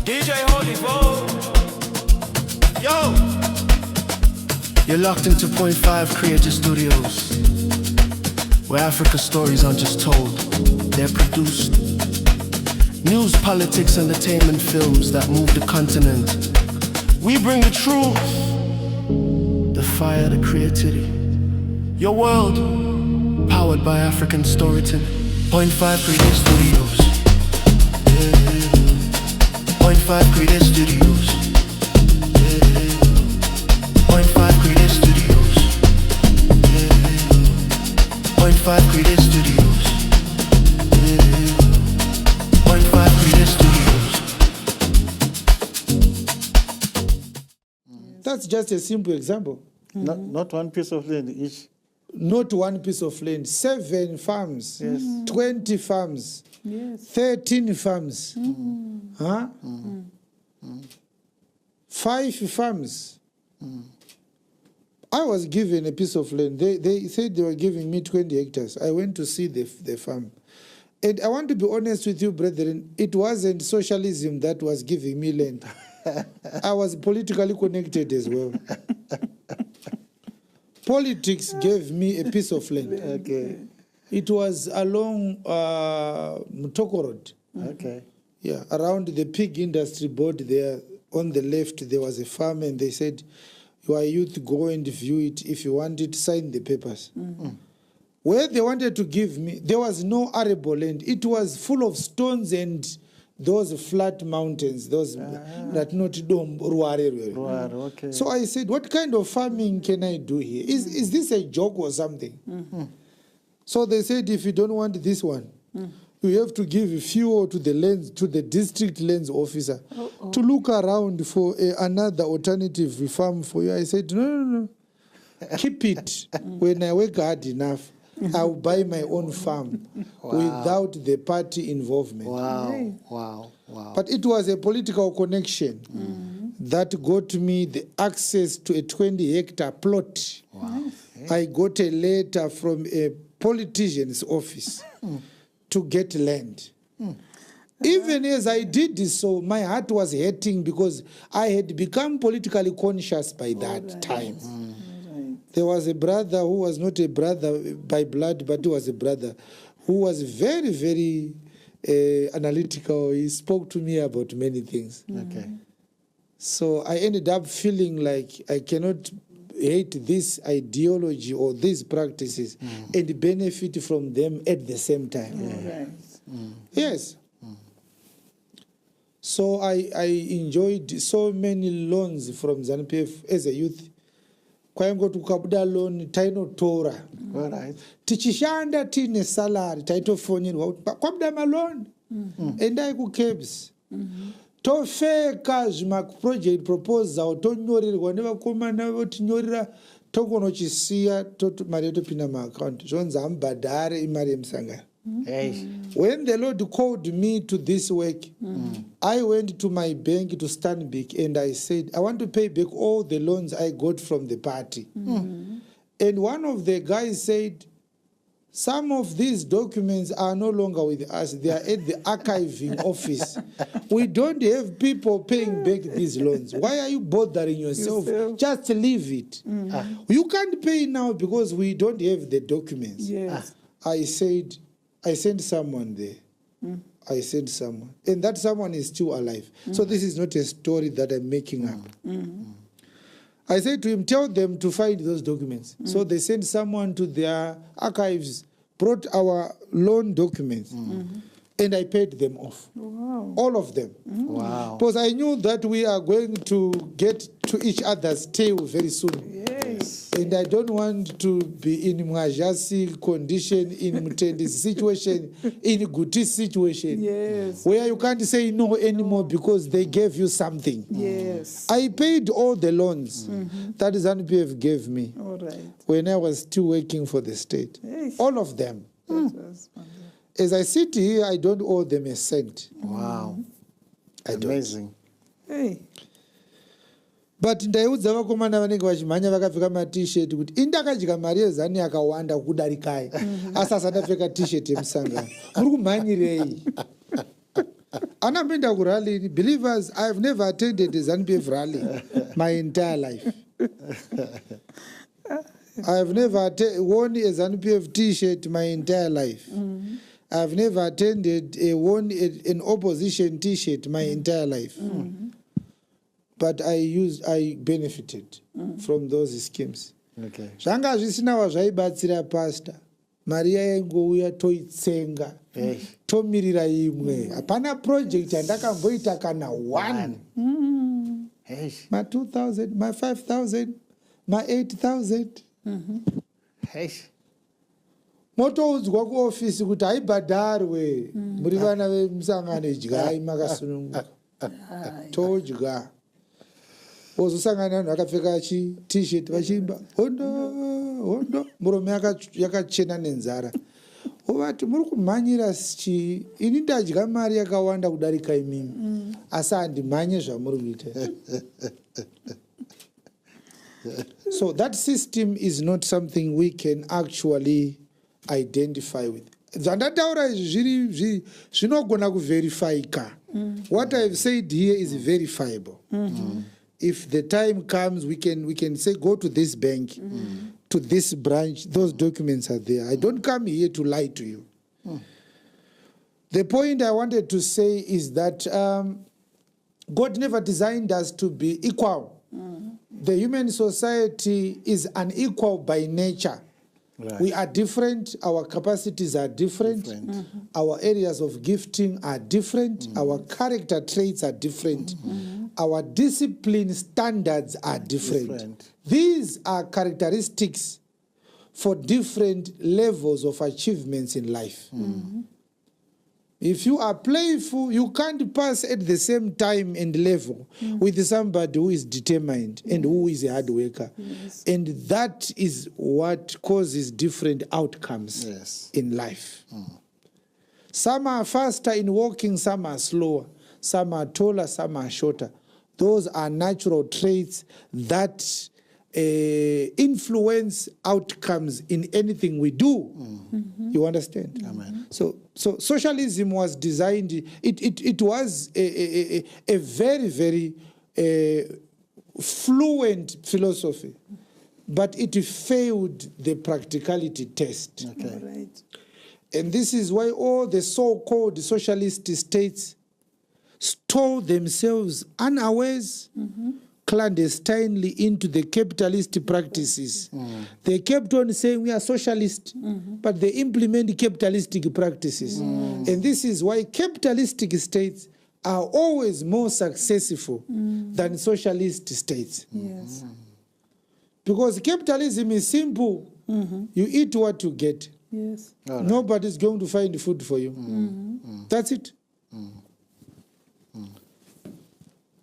DJ Holy Vogue. Yo. You're locked into Point 5 Creative Studios, where Africa's stories aren't just told, they're produced. News, politics, entertainment, films that move the continent. We bring the truth, the fire, the creativity. Your world, powered by African storytelling. Point 5 Creative Studios. Point 5 Creative Studios. Point 5 Creative Studios. Point 5 Creative Studios. Point 5 Creative Studios. That's just a simple example. Not one piece of land each. Not one piece of land. 7 farms. Yes. 20 farms. Yes. 13 farms. Huh? 5 farms. I was given a piece of land. They said they were giving me 20 hectares. I went to see the farm. And I want to be honest with you, brethren, it wasn't socialism that was giving me land. I was politically connected as well. Politics gave me a piece of land. Okay. It was along Mutoko Road. Okay. Yeah, around the pig industry board there, on the left, there was a farm, and they said, "You are youth, go and view it. If you want it, sign the papers." Where they wanted to give me, there was no arable land. It was full of stones and those flat mountains, those that not dom ruare. Okay. So I said, what kind of farming can I do here? Is this a joke or something? So they said, if you don't want this one, you have to give fuel to the lands, to the district lands officer to look around for another alternative farm for you. I said, no. Keep it. When I work hard enough, I'll buy my own farm without the party involvement. Wow. But it was a political connection that got me the access to a 20-hectare plot. I got a letter from a politician's office to get land. Even as I did this, so my heart was hurting because I had become politically conscious by that time. There was a brother who was not a brother by blood, but he was a brother who was very, very analytical. He spoke to me about many things. Okay. So I ended up feeling like I cannot hate this ideology or these practices and benefit from them at the same time. Yes. So I enjoyed so many loans from ZANU-PF as a youth. Kwaingoti ukabuda loan tainotora. All right. Tichishanda tine salary taitofonyerwa kuti kwabuda maloni endai kuCABS. Tofeka zvimaproject proposal tonyorerwa nevakomana votinyorera tokonochisiya mari yotopinda muaccount zvonzi hamubhadhare imari yemusangano. When the Lord called me to this work, I went to my bank to Stanbic and I said, I want to pay back all the loans I got from the party. And one of the guys said, some of these documents are no longer with us. They are at the archiving office. We don't have people paying back these loans. Why are you bothering yourself? Just leave it. You can't pay now because we don't have the documents. Yes. I said, I sent someone there. I sent someone. And that someone is still alive. So this is not a story that I'm making up. I said to him, tell them to find those documents. So they sent someone to their archives, brought our loan documents, and I paid them off. Wow. All of them. Wow. Because I knew that we are going to get to each other's tail very soon. Yes. And I don't want to be in Mwajasi condition, in Mutendi's situation, in Guti's situation. Yes. Where you can't say no anymore because they gave you something. Yes. I paid all the loans that ZANU-PF gave me All right. when I was still working for the state. Yes. All of them. That was wonderful. As I sit here, I don't owe them a cent. Wow. I don't. Amazing. Hey. But ndaiudza vakomana vanenge vachimhanya vakapfeka maT-shirt kuti indakadya mari yezani yakawanda kudarikai asi asati apfeka T-shirt yemusangano muri kumhanyirei. Anapenda kurally. Believers, I have never attended a ZANU-PF rally my entire life. I have never worn a ZANU-PF T-shirt my entire life. I have never worn an opposition T-shirt my entire life. But I benefited from those schemes. Okay. Zvanga zvisina wazvaibatsira pastor. Maria yaingouya toitsenga. Tomirira imwe. Hapana project yandakamboita kana one. Ma 2,000, ma 5,000, ma 8,000. Motoudzwa kuofisi kuti haibhadharwe. Muri vana vemusangano idyai makasununguka. Todya. Wozosangana vanhu vakapfeka t-shirt vachimba hondo murume yakachena nenzara. Uvati muri kumhanyira ini ndadya mari yakawanda kudarika imimi. Asi handimhanye zvamuri kuita. So that system is not something we can actually identify with. Zvandataura izvi zvinogona kuverifyika. What I've said here is verifiable. If the time comes, we can say, go to this bank, to this branch, those documents are there. I don't come here to lie to you. The point I wanted to say is that God never designed us to be equal. The human society is unequal by nature. Right. We are different, our capacities are different. Our areas of gifting are different, our character traits are different, our discipline standards are different. These are characteristics for different levels of achievements in life. If you are playful, you can't pass at the same time and level with somebody who is determined and who is a hard worker. And that is what causes different outcomes in life. Some are faster in walking, some are slower, some are taller, some are shorter. Those are natural traits that influence outcomes in anything we do. You understand? Amen. So socialism was designed, it was a very, very fluent philosophy, but it failed the practicality test. Okay. Right. And this is why all the so-called socialist states stole themselves unawares, clandestinely into the capitalist practices. They kept on saying we are socialist, but they implement capitalistic practices. And this is why capitalistic states are always more successful than socialist states. Yes. Because capitalism is simple. You eat what you get. Yes. Nobody's going to find food for you. That's it.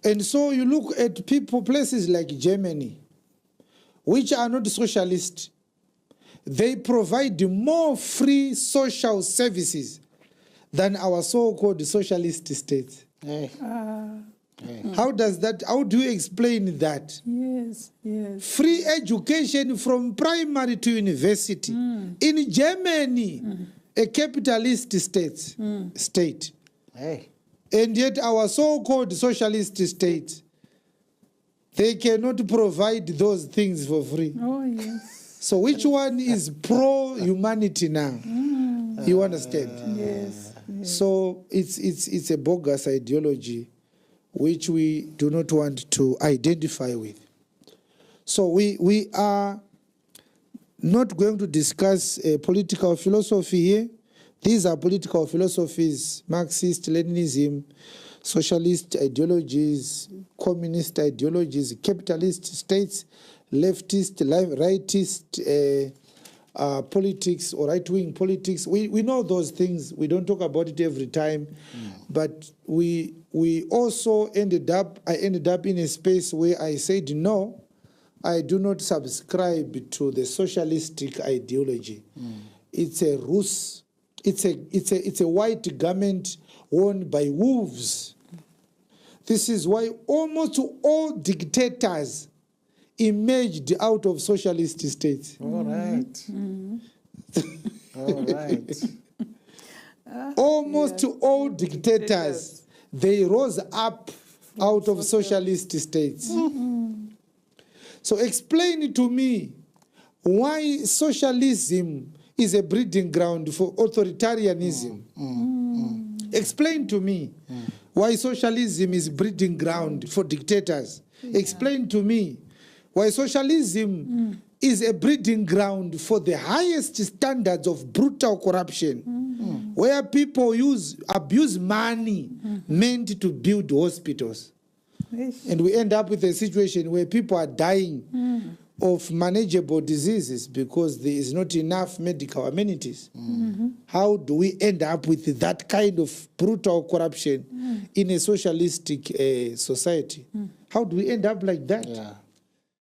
And so you look at places like Germany, which are not socialist. They provide more free social services than our so-called socialist states. How do you explain that? Yes, yes. Free education from primary to university. In Germany, a capitalist state. And yet our so-called socialist states, they cannot provide those things for free. Oh, yes. So which one is pro-humanity now? You understand? Yes. So it's a bogus ideology which we do not want to identify with. So we are not going to discuss political philosophy here. These are political philosophies: Marxist, Leninism, socialist ideologies, communist ideologies, capitalist states, leftist, rightist politics or right-wing politics. We know those things. We don't talk about it every time. But we also I ended up in a space where I said, no, I do not subscribe to the socialistic ideology. It's a ruse. It's a white garment worn by wolves. This is why almost all dictators emerged out of socialist states. All right. All right. Almost all dictators, they rose up out of socialist states. So explain to me why socialism is a breeding ground for authoritarianism. Explain to me why socialism is breeding ground for dictators. Explain to me why socialism is a breeding ground for the highest standards of brutal corruption, where people abuse money meant to build hospitals. Yes. And we end up with a situation where people are dying of manageable diseases because there is not enough medical amenities. How do we end up with that kind of brutal corruption in a socialistic society? How do we end up like that? Yeah.